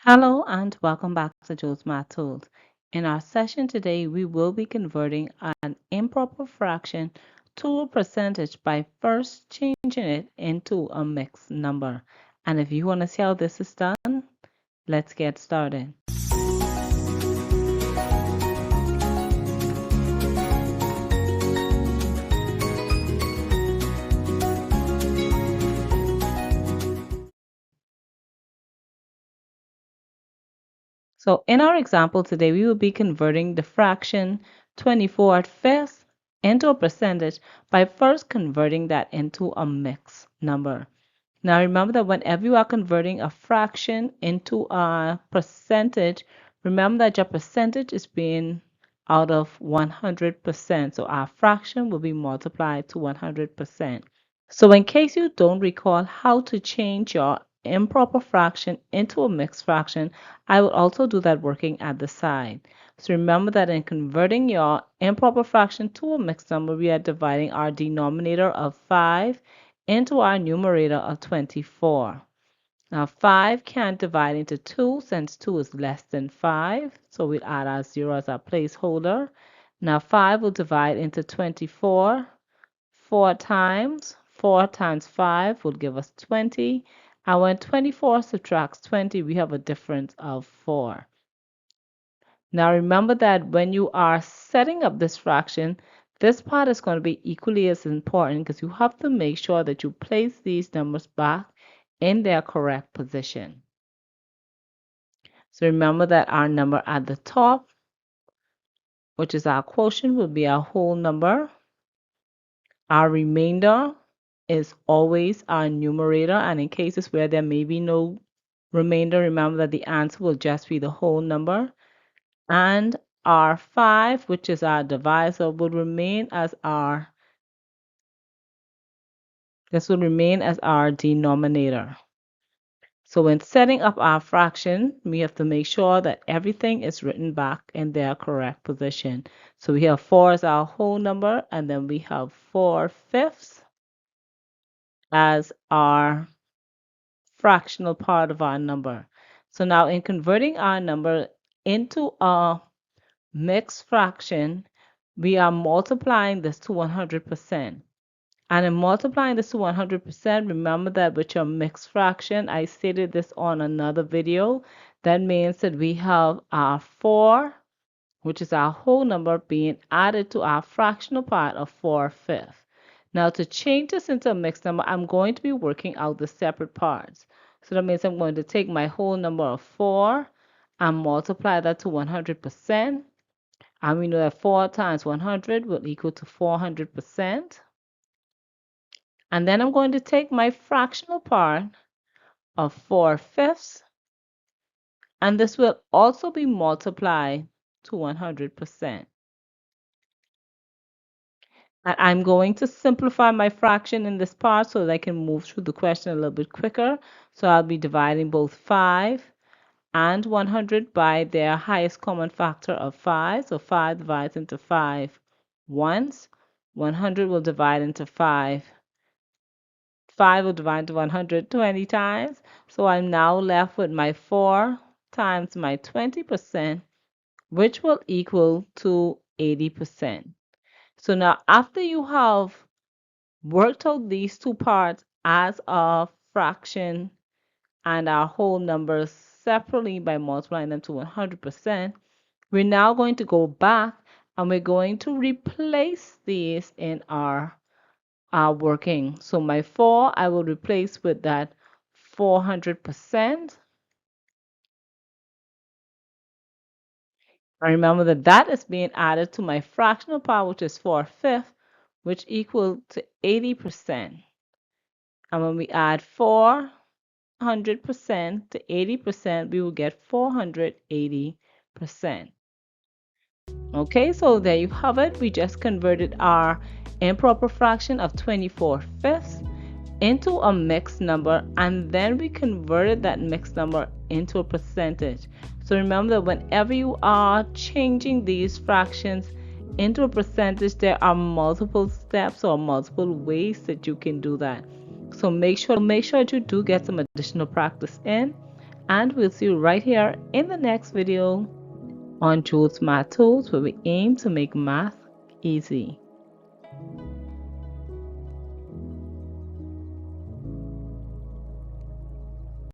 Hello and welcome back to Joe's Math Tools. In our session today, we will be converting an improper fraction to a percentage by first changing it into a mixed number. And if you want to see how this is done, let's get started. So in our example today, we will be converting the fraction 24/5 into a percentage by first converting that into a mixed number. Now remember that whenever you are converting a fraction into a percentage, remember that your percentage is being out of 100%. So our fraction will be multiplied to 100%. So in case you don't recall how to change your improper fraction into a mixed fraction, I will also do that working at the side. So remember that in converting your improper fraction to a mixed number, we are dividing our denominator of 5 into our numerator of 24. Now 5 can't divide into 2 since 2 is less than 5. So we'll add our 0 as our placeholder. Now 5 will divide into 24 4 times. 4 times 5 will give us 20. And when 24 subtracts 20, we have a difference of 4. Now remember that when you are setting up this fraction, this part is going to be equally as important because you have to make sure that you place these numbers back in their correct position. So remember that our number at the top, which is our quotient, will be our whole number. Our remainder is always our numerator, and in cases where there may be no remainder, remember that the answer will just be the whole number. And our 5, which is our divisor, will remain as our denominator. So when setting up our fraction, we have to make sure that everything is written back in their correct position. So we have 4 as our whole number, and then we have 4/5 as our fractional part of our number. So now in converting our number into a mixed fraction, we are multiplying this to 100%. And in multiplying this to 100%, remember that with your mixed fraction, I stated this on another video, that means that we have our 4, which is our whole number, being added to our fractional part of 4/5. Now to change this into a mixed number, I'm going to be working out the separate parts. So that means I'm going to take my whole number of 4 and multiply that to 100%. And we know that 4 times 100 will equal to 400%. And then I'm going to take my fractional part of 4/5, and this will also be multiplied to 100%. And I'm going to simplify my fraction in this part so that I can move through the question a little bit quicker. So I'll be dividing both 5 and 100 by their highest common factor of 5. So 5 divides into 5 once. 100 will divide into 5. 5 will divide into 100 20 times. So I'm now left with my 4 times my 20%, which will equal to 80%. So now after you have worked out these two parts as a fraction and our whole numbers separately by multiplying them to 100%, we're now going to go back and we're going to replace these in our working. So my 4 I will replace with that 400%. I remember that that is being added to my fractional part, which is 4/5, which equal to 80%. And when we add 400% to 80%, we will get 480%. Okay, so there you have it. We just converted our improper fraction of 24/5 into a mixed number, and then we converted that mixed number into a percentage. So remember that whenever you are changing these fractions into a percentage, there are multiple steps or multiple ways that you can do that. So make sure that you do get some additional practice in. And we'll see you right here in the next video on Jules Math Tools, where we aim to make math easy.